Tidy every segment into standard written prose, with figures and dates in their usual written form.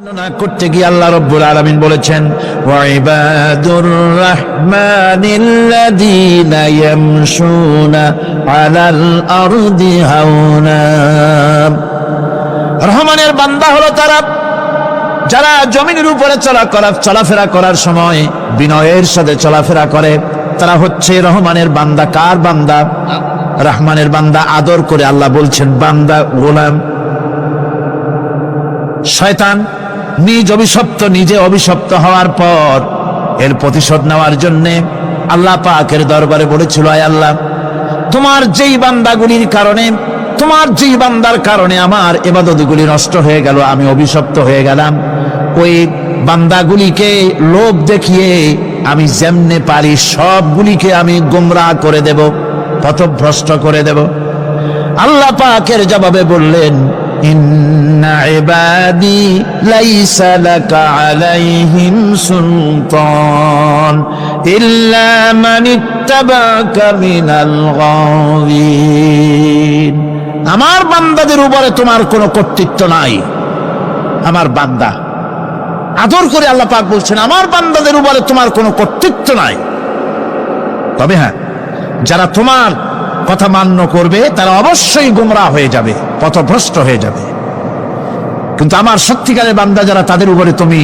বর্ণনা করতে গিয়ে আল্লাহ রাব্বুল আলামিন বলেছেন ওয়া ইবাদুর রাহমানিল্লাযীনা ইয়ামশুনা আলাল আরদি হাওনা। রহমানের বান্দা হলো তারা যারা জমিনের উপরে চলাফেরা করার সময় বিনয়ের সাথে চলাফেরা করে, তারা হচ্ছে রহমানের বান্দা। কার বান্দা? রহমানের বান্দা। আদর করে আল্লাহ বলছেন বান্দা, গোলাম। শয়তান নিজে অভিশপ্ত হওয়ার পর এর প্রতিশোধ নেওয়ার জন্য আল্লাহ পাকের দরবারে বলেছিল, আয় আল্লাহ, তোমার যেই বান্দাগুলির কারণে, তোমার যেই বান্দার কারণে আমার ইবাদতগুলি নষ্ট হয়ে গেল, আমি অভিশপ্ত হয়ে গেলাম, ওই বান্দাগুলিকে লোভ দেখিয়ে আমি যেমনে পারি সবগুলিকে আমি গোমরাহ করে দেব, পথভ্রষ্ট করে দেব। আল্লাহ পাকের জবাবে বললেন, ইন্না ইবাদি লাইসা লাকা আলাইহিম সুলতান ইল্লা মান ইত্তাবাকা মিনাল গাওয়িন। আমার বান্দাদের উপরে তোমার কোনো কর্তৃত্ব নাই। আমার বান্দা, আদর করে আল্লাহ পাক বলছেন, আমার বান্দাদের উপরে তোমার কোনো কর্তৃত্ব নাই। তবে হ্যাঁ, যারা তোমার কথা মান্য করবে তারা অবশ্যই গোমরাহ হয়ে যাবে, পথভ্রষ্ট হয়ে যাবে। কিন্তু আমার সত্যিকারের বান্দা যারা, তাদের উপরে তুমি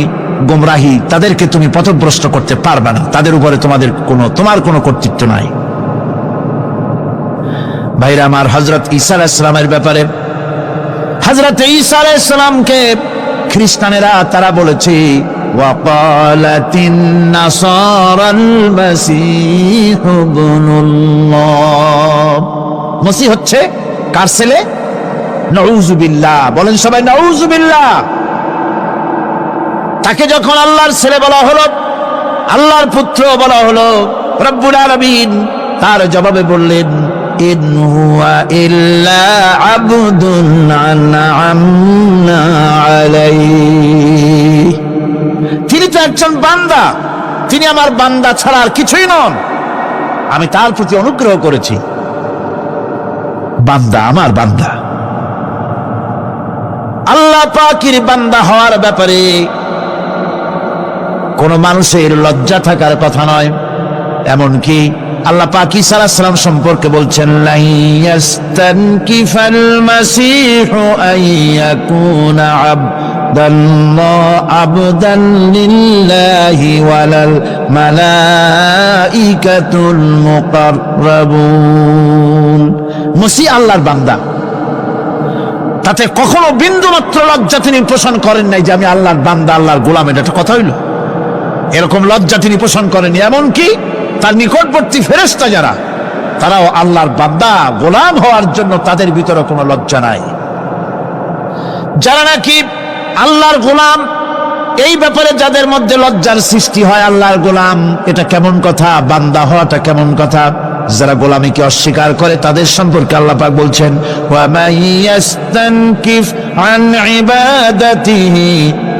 গোমরাহি, তাদেরকে তুমি পথভ্রষ্ট করতে পারবে না। তাদের উপরে তোমার কোনো কর্তৃত্ব নাই। ভাইরা আমার, হযরত ঈসা আলাইহিস সালামের ব্যাপারে, হযরত ঈসা আলাইহিস সালামকে খ্রিস্টানেরা তারা বলেছে ওয়াকালাতিন নাসারাল মাসীহু ইবনুল্লাহ। মসিহ হচ্ছে কার ছেলে? নাউযুবিল্লাহ। বলেন সবাই নাউযুবিল্লাহ। তাকে যখন আল্লাহর ছেলে বলা হলো, আল্লাহর পুত্র বলা হলো, রব্বুল আলামিন তার জবাবে বললেন, ইন হুয়া ইল্লা আবদুন আনআমনা আলাইহি। তিনি তো একজন বান্দা, তিনি আমার বান্দা ছাড়া আর কিছুই নন। আমি তার প্রতি অনুগ্রহ করেছি। বান্দা, আমার বান্দা। আল্লাহ পাকের বান্দা হওয়ার ব্যাপারে কোন মানুষের লজ্জা থাকার কথা নয়। এমনকি আল্লাহ পাক ঈসা আলাইহিস সালাম সম্পর্কে বলছেন, লা ইয়াস্তানকিফাল মাসীহু আইয়াকুনা আবদান লিল্লাহি ওয়ালাল মালাইকাতুল মুকাররাবুন। মসিহ আল্লাহর বান্দা, তাতে কখনো বিন্দু মাত্র লজ্জা তিনি পোষণ করেন নাই যে আমি আল্লাহর বান্দা, আল্লাহর গোলাম। এটা কথা হইল? এরকম লজ্জা তিনি পোষণ করেননি। এমনকি তার নিকটবর্তী ফেরেশতা যারা, তারাও আল্লাহর বান্দা, গোলাম হওয়ার জন্য তাদের ভিতরে কোনো লজ্জা নাই। যারা নাকি আল্লাহর গোলাম, এই ব্যাপারে যাদের মধ্যে লজ্জার সৃষ্টি হয়, আল্লাহর গোলাম এটা কেমন কথা, বান্দা হওয়াটা কেমন কথা, যারা গোলামীকে অস্বীকার করে তাদের সম্পর্কে আল্লাহ পাক বলছেন, ওয়া মাইয়াস্তানকিফ আন ইবাদাতিহি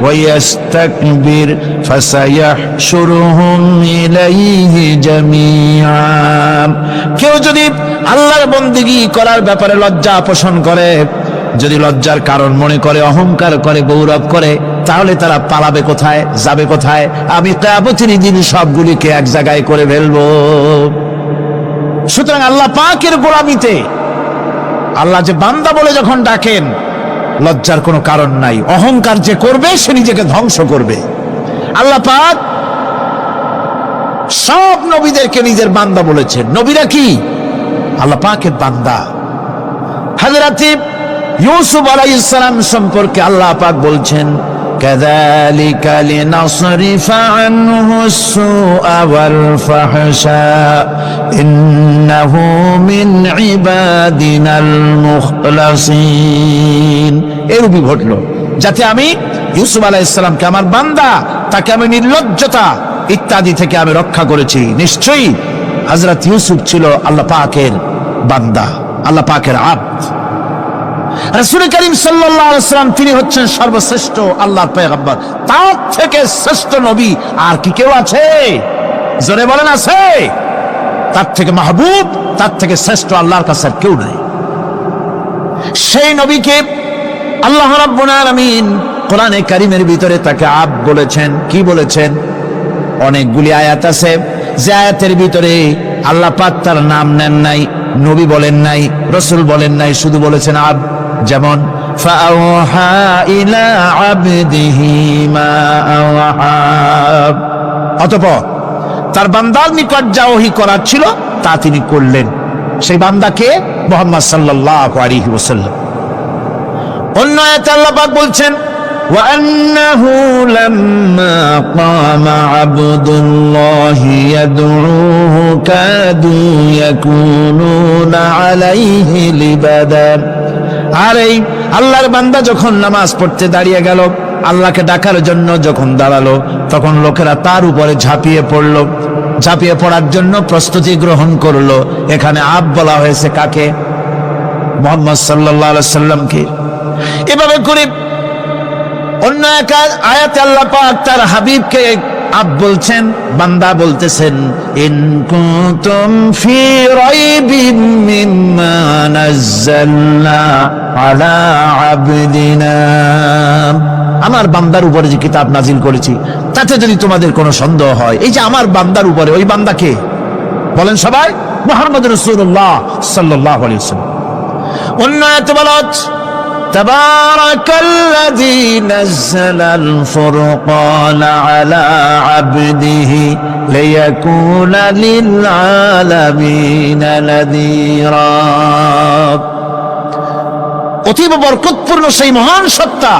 ওয়া ইস্তাকবির ফাসায়াহশুরুহুম ইলাইহি জামিআ। কেউ যদি আল্লাহর বন্দেগী করার ব্যাপারে লজ্জা পোষণ করে, যদি লজ্জার কারণ মনে করে, অহংকার করে, গৌরব করে, তাহলে তারা পালাবে কোথায়, যাবে কোথায়? আমি কিয়ামতের দিন সবগুলিকে এক জায়গায় করে ফেলবো। সুতরাং আল্লাহ পাকের গোলামিতে আল্লাহ যে বান্দা বলে যখন ডাকেন, লজ্জার কোনো কারণ নাই। অহংকার যে করবে সে নিজেকে ধ্বংস করবে। আল্লাহ পাক সব নবীদেরকে নিজের বান্দা বলেছেন। নবীরা কি? আল্লাহ পাকের বান্দা। হযরত ইউসুফ আলাইহিস সালাম সম্পর্কে আল্লাহ পাক বলছেন, কাযালিকা লিনাসরিফা আনহু আস-সুআ ওয়াল ফাহশা ইন্নাহু মিন ইবাদিনাল মুখলাসিন। এরূপই ঘটল যাতে আমি ইউসুফ আলাইহিস সালামকে, আমার বান্দা, তাকে আমি নির্লজ্জতা ইত্যাদি থেকে আমি রক্ষা করেছি। নিশ্চয়ই হযরত ইউসুফ ছিল আল্লাহ পাকের বান্দা, আল্লাহ পাকের আব্দ। রাসূল করিম সাল্লাল্লাহু আলাইহি ওয়াসাল্লাম তিনি হচ্ছেন সর্বশ্রেষ্ঠ আল্লাহর পয়গম্বর। তার থেকে শ্রেষ্ঠ নবী আর কি কেউ আছে? জোরে বলেন, আছে? তার থেকে মাহবুব, তার থেকে শ্রেষ্ঠ আল্লাহর কাছে আর কেউ নাই। সেই নবীকে আল্লাহ রাব্বুল আলামিন কোরআনে কারীমের ভিতরে তাকে আব বলেছেন। কি বলেছেন? অনেকগুলি আয়াত আছে যে আয়াতের ভিতরে আল্লাহ পাক তার নাম নেন নাই, নবী বলেন নাই, রাসূল বলেন নাই, শুধু বলেছেন আব। যেমন ফাআওহা ইলা আবদিহি মা আওহা, অতঃপর তার বান্দার নিকট যা ওহী করার ছিল তা তিনি করলেন। সেই বান্দাকে মুহাম্মদ সাল্লাল্লাহু আলাইহি ওয়াসাল্লাম। অন্য আয়াতে আল্লাহ পাক বলছেন وأنه لما قام عبد الله يدعوه كادوا يكونون عليه لبدا। আর এই আল্লাহর বান্দা যখন নামাজ পড়তে দাঁড়িয়ে গেল, আল্লাহকে ডাকার জন্য যখন দাঁড়ালো, তখন লোকেরা তার উপরে ঝাঁপিয়ে পড়লো, ঝাঁপিয়ে পড়ার জন্য প্রস্তুতি গ্রহণ করলো। এখানে আব বলা হয়েছে কাকে? মুহাম্মদ সাল্লাল্লাহু আলাইহি সাল্লামকে। এভাবে করে অন্য এক আয়াতে আল্লাহ পাক তার হাবিবকে আব বলছেন, বান্দা বলতেছেন ইন কুনতুম ফি রাইবিন মিম্মা নাযালনা আলা আবদিনা, আমার বান্দার উপরে যে কিতাব নাজিল করেছি তাতে যদি তোমাদের কোনো সন্দেহ হয়। এই যে আমার বান্দার উপরে, ওই বান্দাকে বলেন সবাই? মুহাম্মদ রাসূলুল্লাহ সাল্লাল্লাহু আলাইহি ওয়াসাল্লাম। অন্য আয়াতে বলা হচ্ছে তাবারাকাল্লাযী নাযালাল ফুরকানা আলা আবদিহি লিয়াকুনা লিল আলামিনা নাযীরা। অতীব বরকতপূর্ণ সেই মহান সত্তা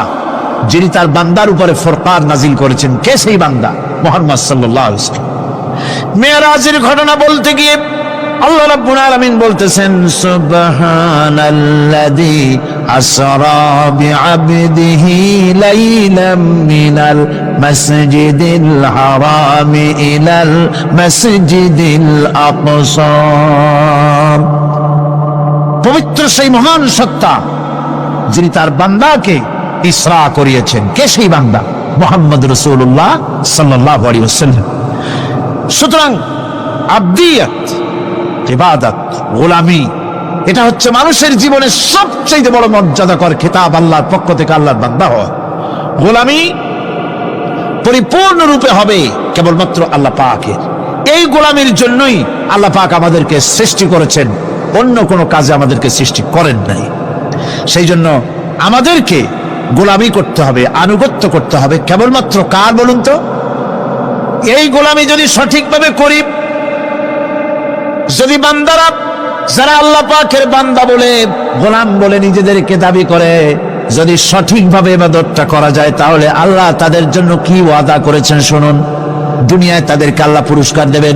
যিনি তার বান্দার উপরে ফুরকান নাজিল করেছেন। কে সেই বান্দা? মুহাম্মদ সাল্লাল্লাহু আলাইহি ওয়াসাল্লাম। মেরাজের ঘটনা বলতে গিয়ে আল্লাহ রাব্বুল আলামিন বলতেছেন সুবহানাল্লাযী আসরা বিআবদিহি লাইলাম মিনাল মাসজিদিল হারামি ইলাল মাসজিদিল আকসা। পবিত্র সেই মহান সত্তা যিনি তার বান্দাকে ইসরা করিয়েছেন। কে সেই বান্দা? মুহাম্মদ রাসূলুল্লাহ সাল্লাল্লাহু আলাইহি ওয়াসাল্লাম। সুতরাং আবদিয়াত, ইবাদত, গোলামি, এটা হচ্ছে মানুষের জীবনের সবচেয়ে বড় মর্যাদাকর খেতাব আল্লাহর পক্ষ থেকে আল্লাহর বান্দা হওয়া। গোলামি পরিপূর্ণরূপে হবে কেবলমাত্র আল্লাহ পাকের। এই গোলামির জন্যই আল্লাহ পাক আমাদেরকে সৃষ্টি করেছেন, অন্য কোনো কাজে আমাদেরকে সৃষ্টি করেন নাই। সেই জন্য আমাদেরকে গোলামি করতে হবে, আনুগত্য করতে হবে কেবলমাত্র কার বলুন তো? এই গোলামি যদি সঠিকভাবে করি, যদি বান্দারা যারা আল্লাহ পাকের বান্দা বলে, গোলাম বলে নিজেদেরকে দাবি করে, যদি সঠিকভাবে ইবাদতটা করা যায়, তাহলে আল্লাহ তাদের জন্য কি ওয়াদা করেছেন শুনুন। দুনিয়ায় তাদেরকে আল্লাহ পুরস্কার দেবেন,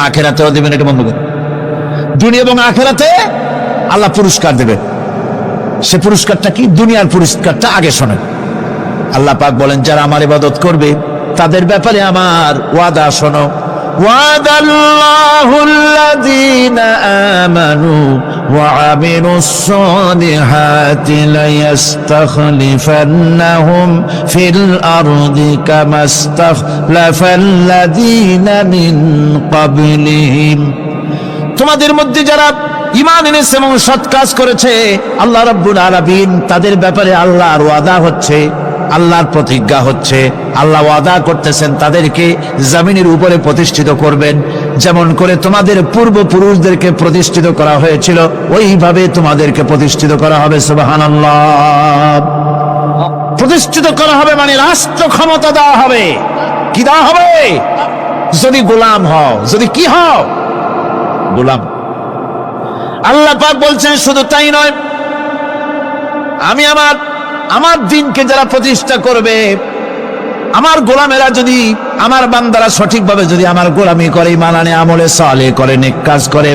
আখিরাতেও দেবেন। এটা বন্ধ করুন। দুনিয়া এবং আখিরাতে আল্লাহ পুরস্কার দেবেন। সে পুরস্কারটা কি? দুনিয়ার পুরস্কারটা আগে শোনেন। আল্লাহ পাক বলেন যারা আমার ইবাদত করবে তাদের ব্যাপারে আমার ওয়াদা শোনো। ওয়াদাল্লাহুল্লাযীনা আমানু ওয়া আমিলুস সালিহাতি লায়াস্তাখলিফান্নাহুম ফিল আরদি কামাস্তাখলাফাল্লাযীনা মিন ক্বাবলিহিম। তোমাদের মধ্যে যারা ঈমান এনেছে এবং সৎ কাজ করেছে, আল্লাহ রাব্বুল আলামিন তাদের ব্যাপারে আল্লাহর ওয়াদা হচ্ছে, আল্লাহর প্রতিজ্ঞা হচ্ছে, আল্লাহ ওয়াদা করতেছেন তাদেরকে জমিনের উপরে প্রতিষ্ঠিত করবেন। যেমন করে তোমাদের পূর্বপুরুষদেরকে প্রতিষ্ঠিত করা হয়েছিল, ওইভাবে তোমাদেরকে প্রতিষ্ঠিত করা হবে। সুবহানাল্লাহ। প্রতিষ্ঠিত করা হবে মানে রাষ্ট্র ক্ষমতা দেওয়া হবে। কি দেওয়া হবে? যদি গোলাম হও। যদি কি হও? গোলাম। আল্লাহ পাক বলছেন শুধু তাই নয়, আমি আমার দিনকে যারা প্রতিষ্ঠা করবে, আমার গোলামেরা যদি, আমার বান্দারা সঠিকভাবে যদি আমার গোলামি করে, ঈমান আনে, আমলে সালেহ করে, নেক কাজ করে,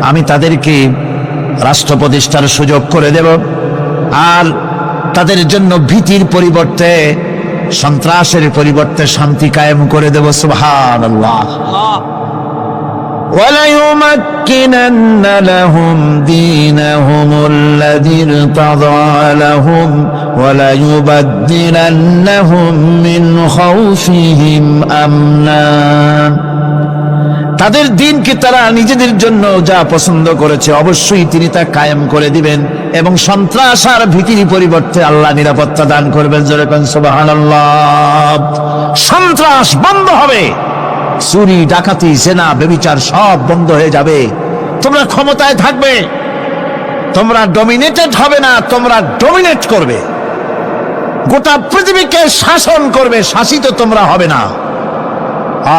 আমি তাদেরকে রাষ্ট্র প্রতিষ্ঠার সুযোগ করে দেব। আর তাদের জন্য ভীতির পরিবর্তে, সন্ত্রাসের পরিবর্তে শান্তি কায়েম করে দেব। সুবহানাল্লাহ। وَلَيُمَكِّنَنَّ لَهُمْ دِينَهُمُ الَّذِي ارْتَضَىٰ لَهُمْ وَلَيُبَدِّلَنَّهُم مِّنْ خَوْفِهِمْ أَمْنًا। তাদের দিনকে তারা নিজেদের জন্য যা পছন্দ করেছে অবশ্যই তিনি তা কায়েম করে দিবেন এবং সন্ত্রাস আর ভীতির পরিবর্তে আল্লাহ নিরাপত্তা দান করবেন। জোরে কোন সুবহানাল্লাহ। সন্ত্রাস বন্ধ হবে, চুরি ডাকাতি জেনা ব্যভিচার সব বন্ধ হয়ে যাবে। তোমরা ক্ষমতায় থাকবে, তোমরা ডমিনেটেড হবে না, তোমরা ডমিনেট করবে, গোটা পৃথিবীকে শাসন করবে, শাসিত তোমরা হবে না।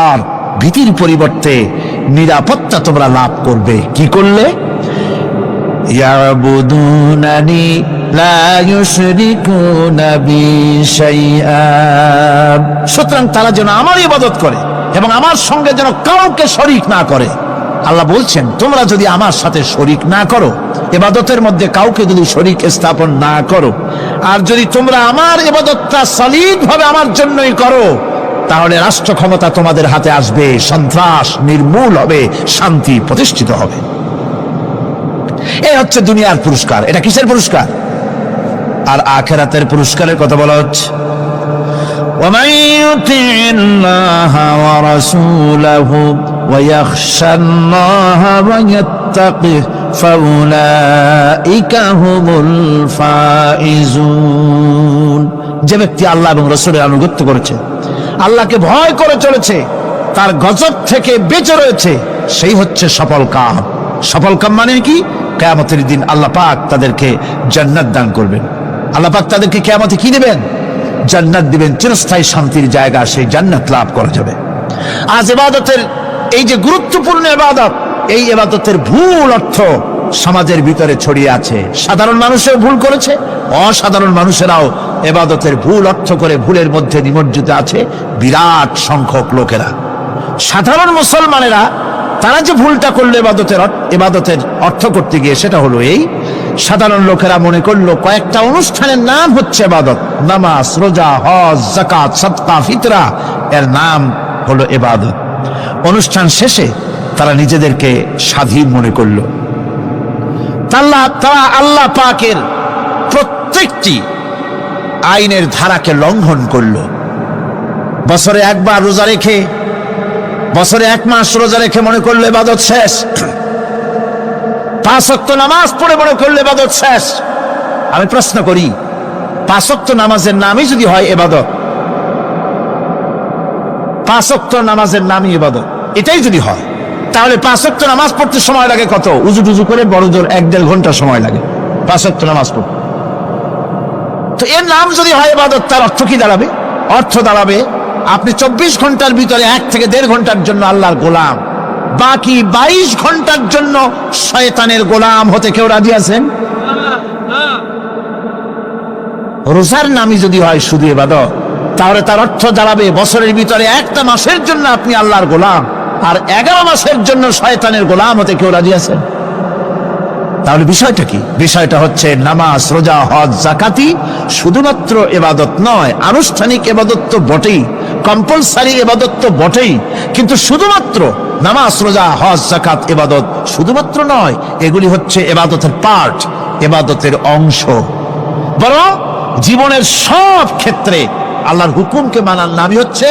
আর ভীতির পরিবর্তে নিরাপত্তা তোমরা লাভ করবে। কি করলে? ইয়াবুদুনানি লা ইউশরিকুনা বি শাইআ। সুতরাং তারা যেন আমার ইবাদত করে এবং আমার সঙ্গে যেন কাউকে শরীক না করে। আল্লাহ বলছেন তোমরা যদি আমার সাথে শরীক না করো, ইবাদতের মধ্যে কাউকে যদি শরীক স্থাপন না করো, আর যদি তোমরা আমার ইবাদতটা সলিড ভাবে আমার জন্যই করো, তাহলে রাষ্ট্র ক্ষমতা তোমাদের হাতে আসবে, সন্ত্রাস নির্মূল হবে, শান্তি প্রতিষ্ঠিত হবে। এই হচ্ছে দুনিয়ার পুরস্কার। এটা কিসের পুরস্কার? আর আখিরাতের পুরস্কারের কথা বলা হচ্ছে وَمَن يُطِعِ اللَّهَ وَرَسُولَهُ وَيَخْشَ اللَّهَ وَيَتَّقِهِ فَأُولَئِكَ هُمُ الْفَائِزُونَ। যে ব্যক্তি আল্লাহ এবং রাসূলের আনুগত্য করেছে, আল্লাহকে ভয় করে চলেছে, তার গজব থেকে বেঁচে রয়েছে, সেই হচ্ছে সফল কাম। সফল কাম মানে কি? কিয়ামতের দিন আল্লাহ পাক তাদেরকে জান্নাত দান করবেন। আল্লাহ পাক তাদেরকে কিয়ামতে কি দিবেন? জান্নাত দিবেন, চিরস্থায়ী শান্তির জায়গা, সেই জান্নাত লাভ করা যাবে। আজ ইবাদতের এই যে গুরুত্বপূর্ণ ইবাদত, এই ইবাদতের ভুল অর্থ সমাজের ভিতরে ছড়িয়ে আছে। সাধারণ মানুষেও ভুল করেছে, অসাধারণ মানুষেরাও ইবাদতের ভুল অর্থ করে ভুলের মধ্যে নিমজ্জিত আছে বিরাট সংখ্যক লোকেরা। সাধারণ মুসলমানেরা তারা যে ভুলটা করলো ইবাদতের অর্থ করতে গিয়ে, সেটা হলো এই, সাধারণ লোকেরা মনে করলো কয়েকটা অনুষ্ঠানের নাম হচ্ছে ইবাদত, নামাজ, রোজা, হজ, যাকাত, সাদকা, ফিতরা, এর নাম হলো ইবাদত। অনুষ্ঠান শেষে তারা নিজেদেরকে স্বাধীন মনে করলো। তারা আল্লাহ পাকের প্রত্যেকটি আইনের ধারাকে লঙ্ঘন করলো। বছরে একবার রোজা রেখে, বছরে 1 মাস রোজা রেখে মনে করলে ইবাদত শেষ। 5 ওয়াক্ত নামাজ পড়ে মনে করলে ইবাদত শেষ। আমি প্রশ্ন করি, 5 ওয়াক্ত নামাজের নামই যদি হয় ইবাদত, 5 ওয়াক্ত নামাজের নামই ইবাদত, এটাই যদি হয়, তাহলে 5 ওয়াক্ত নামাজ পড়তে সময় লাগে কত? উজু টুজু করে বড় জোর 1-1.5 ঘন্টা সময় লাগে 5 ওয়াক্ত নামাজ পড়তে। তো এর নাম যদি হয় ইবাদত, তার অর্থ কি দাঁড়াবে? অর্থ দাঁড়াবে আপনি 24 ঘন্টার ভিতরে 1 থেকে 1.5 ঘন্টার জন্য আল্লাহর গোলাম, বাকি 22 ঘন্টার জন্য শয়তানের গোলাম হতে কেউ রাজি আছেন? রোজার নামই যদি হয় শুধু ইবাদত, তাহলে তার অর্থ দাঁড়াবে বছরের ভিতরে 1টা মাসের জন্য আপনি আল্লাহর গোলাম, আর 11 মাসের জন্য শয়তানের গোলাম হতে কেউ রাজি আছেন? তাহলে বিষয়টা কি? বিষয়টা হচ্ছে নামাজ, রোজা, হজ, যাকাতি শুধুমাত্র ইবাদত নয়, আনুষ্ঠানিক ইবাদত তো বটেই, কম্পালসারি ইবাদত তো বটেই, কিন্তু শুধুমাত্র নামাজ, রোজা, হজ, যাকাত ইবাদত শুধুমাত্র নয়, এগুলি হচ্ছে ইবাদতের পার্ট, ইবাদতের অংশ। বরং জীবনের সব ক্ষেত্রে আল্লাহর হুকুমকে মানার নামই হচ্ছে,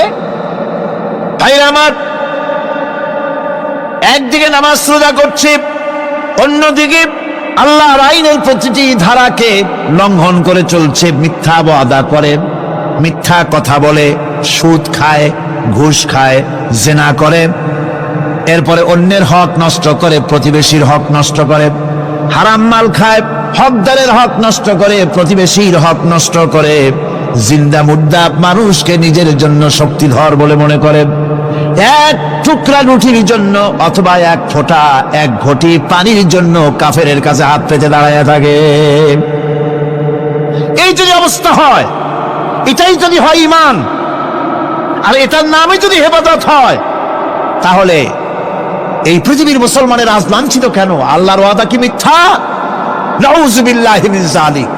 ভাইরা আমার, একদিকে নামাজ রোজা করছে, অন্যদিকে আল্লাহর আইনের প্রতিটি ধারাকে লঙ্ঘন করে চলছে, মিথ্যা ওয়াদা করে, মিথ্যা কথা বলে, সুদ খায়, ঘুষ খায়, জিনা করে, এরপরে অন্যের হক নষ্ট করে, প্রতিবেশীর হক নষ্ট করে, হারাম মাল খায়, হকদারের হক নষ্ট করে, প্রতিবেশীর হক নষ্ট করে, জিন্দা মুর্দা মানুষকে নিজের জন্য শক্তিধর বলে মনে করে, 1 টুকরা রুটির জন্য অথবা 1 ফোঁটা 1 ঘটি পানির জন্য কাফেরের কাছে হাত পেতে দাঁড়ায় থাকে। এই যদি অবস্থা হয়, এটাই যদি হয় ঈমান, আর এটার নামই যদি ইবাদত হয়, তাহলে এই পৃথিবীর মুসলমানের আজ লাঞ্ছিত কেন? আল্লাহর ওয়াদা কি মিথ্যা? নাউযুবিল্লাহি মিন যালিক।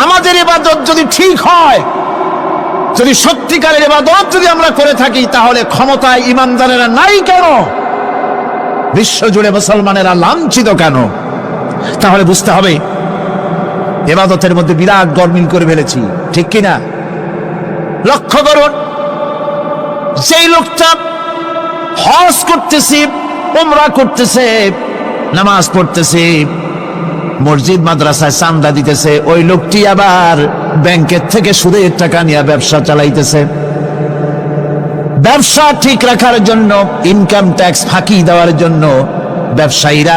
আমাদের ইবাদত যদি ঠিক হয়, যদি সত্যিকারের ইবাদত যদি আমরা করে থাকি, তাহলে ক্ষমতায় ইমানদারেরা নাই কেন? বিশ্বজুড়ে মুসলমানেরা লাঞ্ছিত কেন? তাহলে বুঝতে হবে ইবাদতের মধ্যে বিরাট গরমিল করে ফেলেছি, ঠিক কিনা? লক্ষ্য করুন, যেই লোকটা হজ করতেছি, উমরা করতেছে, নামাজ পড়তেছে, মসজিদ মাদ্রাসায় চান্দা দিতেছে, ওই লোকটি আবার ব্যাংকের থেকে সুদের টাকা নিয়ে ব্যবসা চালাইতেছে। ব্যবসা ঠিক রাখার জন্য, ইনকাম ট্যাক্স ফাঁকি দেওয়ার জন্য ব্যবসায়ীরা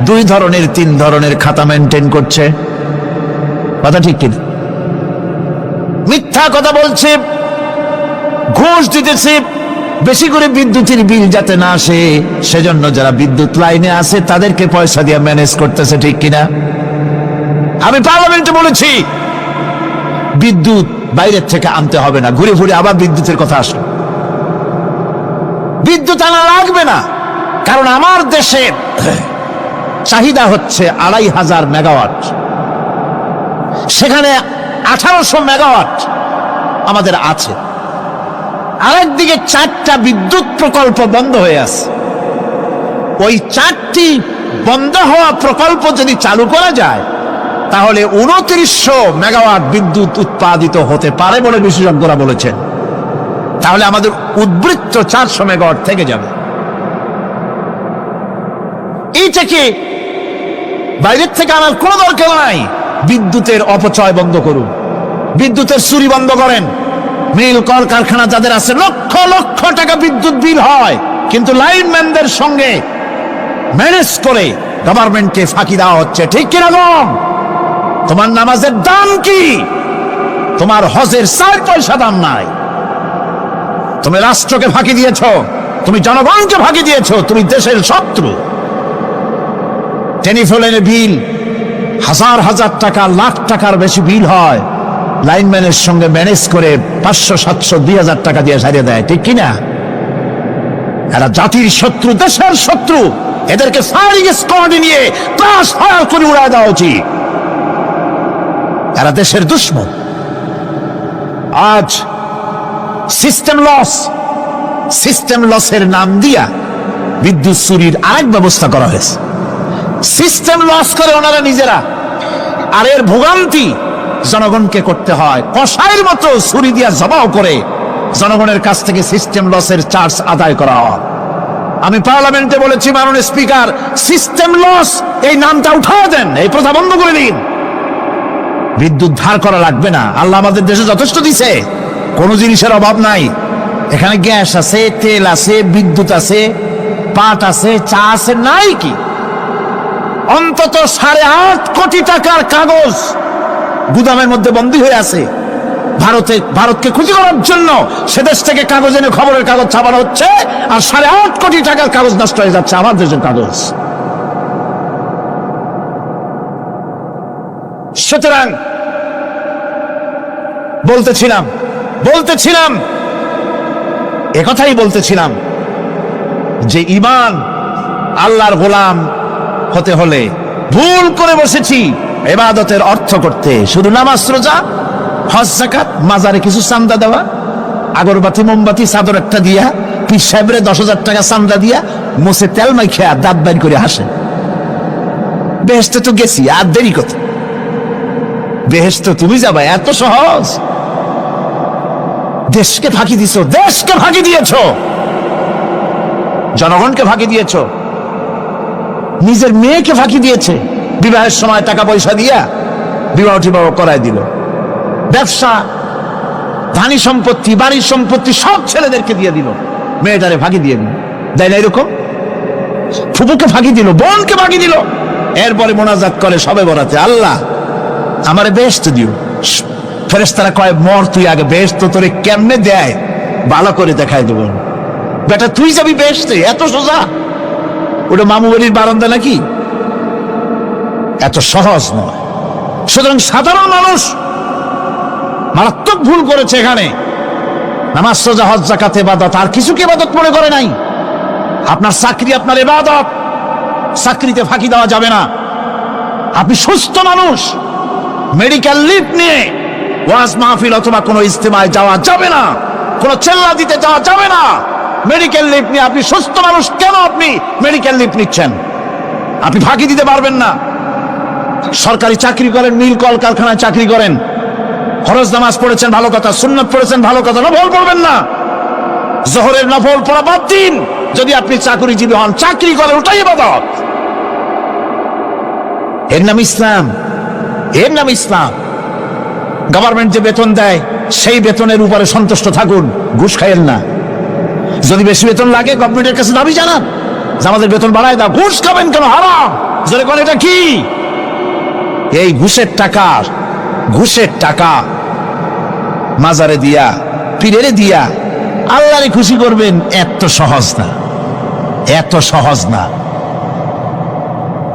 2 ধরনের 3 ধরনের খাতা মেনটেন করছে। কথা ঠিক কিনা? মিথ্যা কথা বলছে, ঘুষ দিতেছে, বেশি করে বিদ্যুতের বিল যাতে না আসে সেজন্য যারা বিদ্যুৎ লাইনে আছে তাদেরকে পয়সা দিয়ে ম্যানেজ করতেছে। ঠিক কিনা? আমি পার্লামেন্টে বলেছি বিদ্যুৎ বাইরের থেকে আনতে হবে না, ঘুরে ঘুরে আবার বিদ্যুতের কথা আসলো। বিদ্যুৎ আনা লাগবে না, কারণ আমার দেশে চাহিদা হচ্ছে 2500 মেগাওয়াট, সেখানে 1800 মেগাওয়াট আমাদের আছে। আরেকদিকে 4টা বিদ্যুৎ প্রকল্প বন্ধ হয়ে আছে। ওই 4টি বন্ধ হওয়া প্রকল্প যদি চালু করা যায় তাহলে 2900 মেগাওয়াট বিদ্যুৎ উৎপাদিত হতে পারে বলে বিশেষজ্ঞরা বলেছেন। তাহলে আমাদের উদ্বৃত্ত 400 মেগাওয়াট থেকে যাবে। এইটাকে বাইরের থেকে আনার কোনো দরকার নাই। বিদ্যুতের অপচয় বন্ধ করুন, বিদ্যুতের চুরি বন্ধ করেন। মিল কল কারখানা যাদের আছে, লক্ষ লক্ষ টাকা বিদ্যুৎ বিল হয়, কিন্তু লাইনম্যানদের সঙ্গে ম্যানেজ করে গভর্নমেন্টকে ফাঁকি দেওয়া হচ্ছে। ঠিক কিরকম? তোমার নামাজের দাম কি? তোমার হজের 4 পয়সা দাম নাই। তুমি রাষ্ট্রকে ফাঁকি দিয়েছ, তুমি জনগণকে ফাঁকি দিয়েছ, তুমি দেশের শত্রু। টেলিফোনের বিল 1000 হাজার টাকা, লাখ টাকার বেশি বিল হয়, লাইনম্যানের সঙ্গে ম্যানেজ করে 500, 700, 2000 টাকা দিয়ে সারিয়ে দেয়। ঠিক কিনা? এরা জাতির শত্রু, দেশের শত্রু। এদেরকে ফায়ারিং স্কোয়াডে নিয়ে ক্লাস ফায়ার করে উড়ায় দেওয়া উচিত। এরা দেশের দুশ্মন। আজ সিস্টেম লসের নাম দিয়া বিদ্যুৎ চুরির আরেক ব্যবস্থা করা হয়েছে। সিস্টেম লস করে ওনারা নিজেরা, আর এর ভোগান্তি জনগণকে করতে হয়। কসাইয়ের মতো ছুরি দিয়া জবাও করে জনগণের কাছ থেকে সিস্টেম লসের চার্জ আদায় করা হয়। আমি পার্লামেন্টে বলেছি, মাননীয় স্পিকার, সিস্টেম লস এই নামটা উঠায় দেন, এই প্রথা বন্ধ করে দিন। বিদ্যুৎ ধার করা লাগবে না, আল্লাহ আমাদের দেশে যথেষ্ট দিছে, কোনো জিনিসের অভাব নাই। এখানে গ্যাস আছে, তেল আছে, বিদ্যুৎ আছে, পাট আছে, চা আছে, নাই কি? অন্তত 8.5 কোটি টাকার কাগজ গুদামের মধ্যে বন্দী হয়ে আছে। ভারতকে খুশি করার জন্য সে দেশ থেকে কাগজ এনে খবরের কাগজ ছাপানো হচ্ছে, আর 8.5 কোটি টাকার কাগজ নষ্ট হয়ে যাচ্ছে, আমার দেশের কাগজ। সুতরাং বলতেছিলাম একথাই বলতেছিলাম যে ঈমান আল্লাহর গোলাম হতে হলে ভুল করে বসেছি ইবাদতের অর্থ করতে। শুধু নামাজ, রোজা, হজ, যাকাত, মাজারে কিছু চান্দা দেওয়া, আগরবাতি, মোমবাতি, চাদর একটা দিয়া, পীর সাহেবরে 10,000 টাকা চান্দা দিয়া, মুছে তেল মাইখা দাঁত বাইর করে হাসেন। বেহেশতে তো গেছি, আর দেরি কত? বেহেশতে তুমি যাবা, এত সহজ? দেশকে ফাঁকি দিছো, দেশকে ফাঁকি দিয়েছ, জনগণকে ফাঁকি দিয়েছ, নিজের মেয়েকে ফাঁকি দিয়েছে। বিবাহের সময় টাকা পয়সা দিয়া বিবাহ টিবাহ করায় দিল। ব্যবসা, ধানি সম্পত্তি, বাড়ির সম্পত্তি সব ছেলেদেরকে দিয়ে দিল, মেয়েটারে ফাঁকি দিয়ে দিল। তাই না? এরকম ফুপুকে ফাঁকি দিল, বোনকে ফাঁকি দিল। এরপরে মোনাজাত করে সবে বরাতে, আল্লাহ আমারে বেহেশত দিও। ফেরেশতারা কয়, মর তুই আগে, বেহেশত তোরে কেমনে দেয় ভালো করে দেখাই দেব। বেটা তুই যাবি বেহেশতে? এত সোজা? ওটা মামু বাড়ির বারান্দা নাকি? এত সহজ নয়। সুতরাং সাধারণ মানুষ মারাত্মক ভুল করেছে এখানে। নামাজ, রোজা, হজ, যাকাত ইবাদত, আর কিছু কি ইবাদত মনে করে নাই? আপনার চাকরি আপনার ইবাদত, চাকরিতে ফাঁকি দেওয়া যাবে না। আপনি সুস্থ মানুষ, মেডিকেল লিভ নিয়ে ওয়াজ মাহফিল অথবা কোনো ইজতেমায় যাওয়া যাবে না, কোনো চেল্লা দিতে যাওয়া যাবে না। মেডিকেল লিভ নিয়ে আপনি সুস্থ মানুষ, কেন আপনি মেডিকেল লিভ নিচ্ছেন? আপনি ফাঁকি দিতে পারবেন না। সরকারি চাকরি করেন, মিল কল কারখানায় চাকরি করেন, ফরজ নামাজ পড়েছেন ভালো কথা, সুন্নাত পড়েছেন ভালো কথা, নফল পড়বেন না। জোহরের নফল পড়া বাদ দিন, যদি আপনি চাকরিজীবী হন, চাকরি করেন, ওটাই ইবাদত। এর নাম ইসলাম, এর নাম ইসলাম। গভর্নমেন্ট যে বেতন দেয় সেই বেতনের উপরে সন্তুষ্ট থাকুন, ঘুষ খাইয়েন না। যদি বেশি বেতন লাগে গভর্নমেন্টের কাছে দাবি জানান যে আমাদের বেতন বাড়ায় দাও। ঘুষ খাবেন কেন? হারাম। জোরে কোন এটা কি? এই ঘুষের টাকা মাজারে দিয়া, পীরেরে দিয়া আল্লাহরে খুশি করবেন, এত সহজ না, এত সহজ না।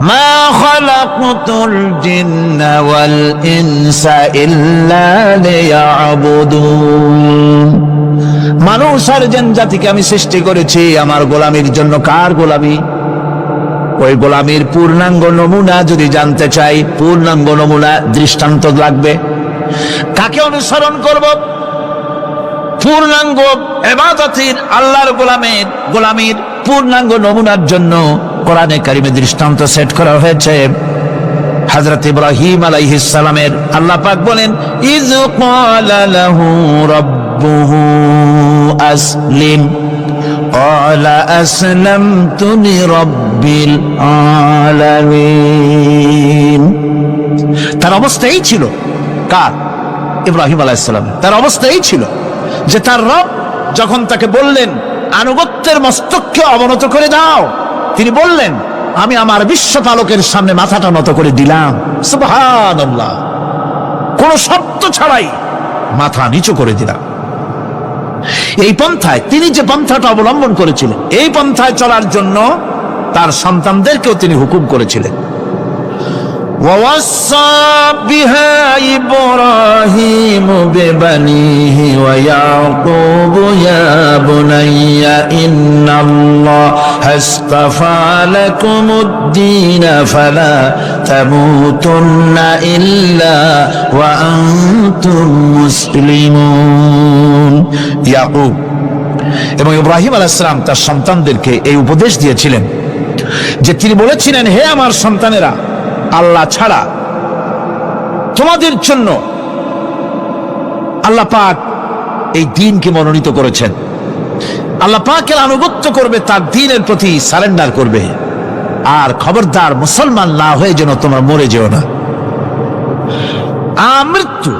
মা খালাকতুল জিন্না ওয়াল ইনসা ইল্লা লিয়াবুদুন। মানুষ আর জিন জাতিকে আমি সৃষ্টি করেছি আমার গোলামির জন্য। কার গোলামি? ওই গোলামির পূর্ণাঙ্গ নমুনা যদি জানতে চাই, পূর্ণাঙ্গ নমুনা দৃষ্টান্ত লাগবে। কাকে অনুসরণ করব? পূর্ণাঙ্গ ইবাদতের আল্লাহর গোলামির পূর্ণাঙ্গ নমুনার জন্য কোরআনে কারিমে দৃষ্টান্ত সেট করা হয়েছে। হযরত ইব্রাহিম আলাইহিস সালামের আল্লাহ পাক বলেন, ইয ক্বালা লাহু রাব্বুহু আসলিম ক্বালা আসলামতু লিরাব্বিল আলামিন। তার অবস্থা এই ছিল। কার? ইব্রাহিম আলাইহিস সালাম। তার অবস্থা এই ছিল যে তার রব যখন তাকে বললেন আনুগত্যের মস্তককে অবনত করে দাও, তিনি বললেন আমি আমার বিশ্বপালকের সামনে মাথাটা নত করে দিলাম। সুবহানাল্লাহ, কোন শর্ত ছাড়াই মাথা নিচু করে দিলাম। এই পন্থায়, তিনি যে পন্থাটা অবলম্বন করেছিলেন, এই পন্থায় চলার জন্য তার সন্তানদেরকেও তিনি হুকুম করেছিলেন। ووصى بها إبراهيم ببنيه ويعقوب يا بني إن الله اصطفى لكم الدين فلا تموتن إلا وأنتم مسلمون। ইয়াকুব এবং ইব্রাহিম আলাইহিস সালাম তার সন্তানদেরকে এই উপদেশ দিয়েছিলেন যে তিনি বলেছিলেন, হে আমার সন্তানেরা, আল্লাহ ছাড়া তোমাদের জন্য আল্লাহ পাক এই দ্বীনকে মনোনীত করেছেন। আল্লাহ পাকের আনুগত্য করবে, তার দ্বীনের প্রতি সারেন্ডার করবে। আর খবরদার মুসলমান না হয়ে যেন তোমরা মরে যেও না। মৃত্যু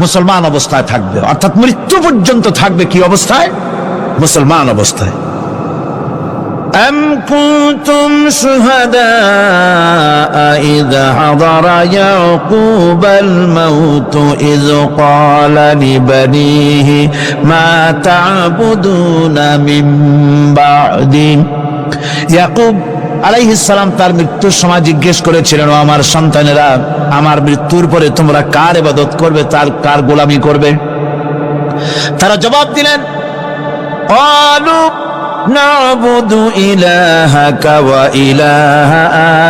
মুসলমান অবস্থায় থাকবে, অর্থাৎ মৃত্যু পর্যন্ত থাকবে কি অবস্থায়? মুসলমান অবস্থায়। أم كنتم شهداء إذ حضر يعقوب الموت إذ قال لبنيه ما تعبدون من بعدي। ইয়াকুব আলাইহিস সালাম তার মৃত্যুর সময় জিজ্ঞেস করেছিলেন, ও আমার সন্তানেরা, আমার মৃত্যুর পরে তোমরা কার ইবাদত করবে, কার গোলামি করবে? তারা জবাব দিলেন, قالوا نعبد إلهك وإله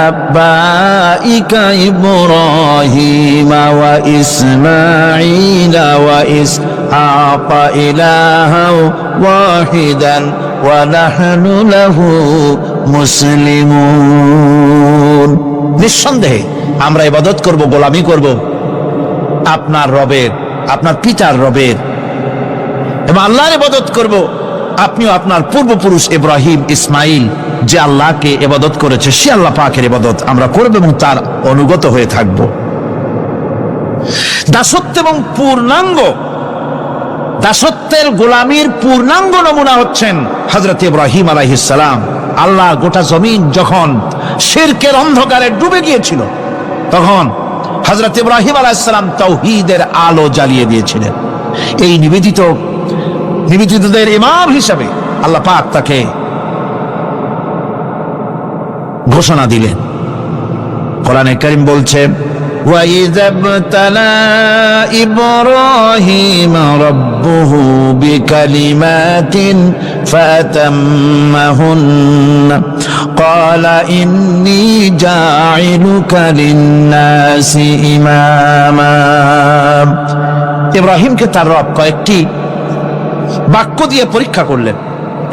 آبائك إبراهيم وإسماعيل وإسحاق إلها واحدا ونحن له মুসলিমুন। নিঃসন্দেহে আমরা ইবাদত করব, গোলামি করব আপনার রবের, আপনার পিতার রবের, এবং আল্লাহর ইবাদত করব। আপনিও আপনার পূর্বপুরুষ ইব্রাহিম, ইসমাইল যে আল্লাহকে ইবাদত করেছে, সে আল্লাহ পাকের ইবাদত আমরা করব এবং তার অনুগত হয়ে থাকব। দাসত্ব এবং দাসত্বের গোলামির পূর্ণাঙ্গ নমুনা হচ্ছেন হযরত ইব্রাহিম আলাইহিস সালাম। আল্লাহ গোটা জমিন যখন শিরকের অন্ধকারে ডুবে গিয়েছিল, তখন হযরত ইব্রাহিম আলাইহিস সালাম তাওহীদের আলো জ্বালিয়ে দিয়েছিলেন। এই নিবেদিতদের ইমাম হিসাবে আল্লাহ পাক তাকে ঘোষণা দিলেন। কোরআনে কারীম বলছে, وَإِذَا ابْتَلَى إِبْرَاهِيمَ رَبُّهُ بِكَلِمَاتٍ فَأَتَمَّهُنَّ قَالَ إِنِّي جَاعِلُكَ لِلنَّاسِ إِمَامًا। ইব্রাহিমকে তার রব কয়েকটি বাক্য দিয়ে পরীক্ষা করলেন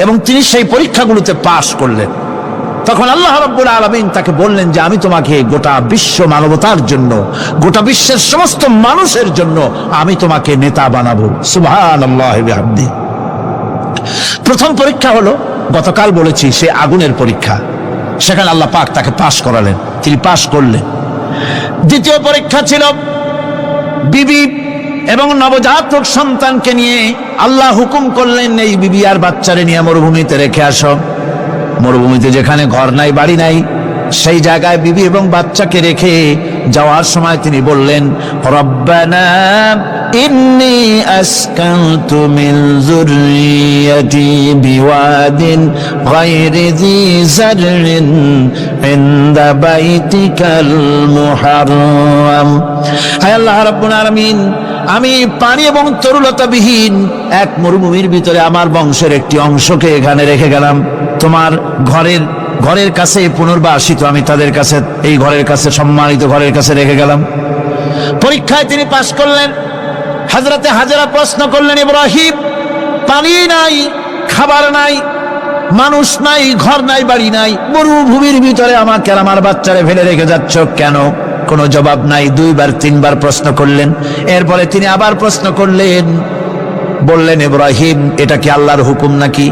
এবং তিনি সেই পরীক্ষাগুলোতে পাশ করলেন। তখন আল্লাহ রাব্বুল আলামিন তাকে বললেন যে আমি তোমাকে গোটা বিশ্ব মানবতার জন্য, গোটা বিশ্বের সমস্ত মানুষের জন্য আমি তোমাকে নেতা বানাবো। সুবহানাল্লাহি ওয়া বিহামদিহি। প্রথম পরীক্ষা হলো গতকাল বলেছি সে আগুনের পরীক্ষা, সেখানে আল্লাহ পাক তাকে পাশ করালেন, তিনি পাশ করলেন। দ্বিতীয় পরীক্ষা ছিল বিবি এবং নবজাতক সন্তানকে নিয়ে আল্লাহ হুকুম করলেন এই বিবি আর বাচ্চারে নিয়ে মরুভূমিতে রেখে আসো। মরুভূমিতে যেখানে ঘর নাই বাড়ি নাই, সেই জায়গায় বিবি এবং বাচ্চাকে রেখে যাওয়ার সময় তিনি বললেন, রব্বানা ইন্নী আসকানতু মিন যুররিয়াতি বিওয়াদিন গায়রি যী যাররিন ইনদা বাইতিকাল মুহাররাম। হে আল্লাহ রাব্বুল আলামিন, আমি পানি এবং তরুলতাবিহীন এক মরুভূমির ভিতরে আমার বংশের একটি অংশকে এখানে রেখে গেলাম। তোমার ঘরের কাছে পুনর্বাসিত, আমি তাদের কাছে, এই ঘরের কাছে, সম্মানিত ঘরের কাছে রেখে গেলাম। পরীক্ষায় তিনি পাশ করলেন। হযরতে হাজেরা প্রশ্ন করলেন, ইব্রাহিম, পানি নাই, খাবার নাই, মানুষ নাই, ঘর নাই, বাড়ি নাই, মরুভূমির ভিতরে আমাকে আর আমার বাচ্চারে ফেলে রেখে যাচ্ছ কেন? কোনো জবাব নাই। 2 বার 3 বার প্রশ্ন করলেন। এরপরে তিনি আবার প্রশ্ন করলেন, বললেন, ইব্রাহিম, এটা কি আল্লাহর হুকুম নাকি?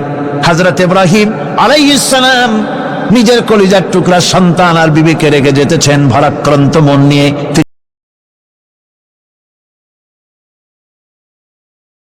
হযরত ইব্রাহিম আলাইহিস সালাম নিজের কলিজার টুকরা সন্তান আর বিবিকে রেখে যেতেছেন ভারাক্রান্ত মন নিয়ে।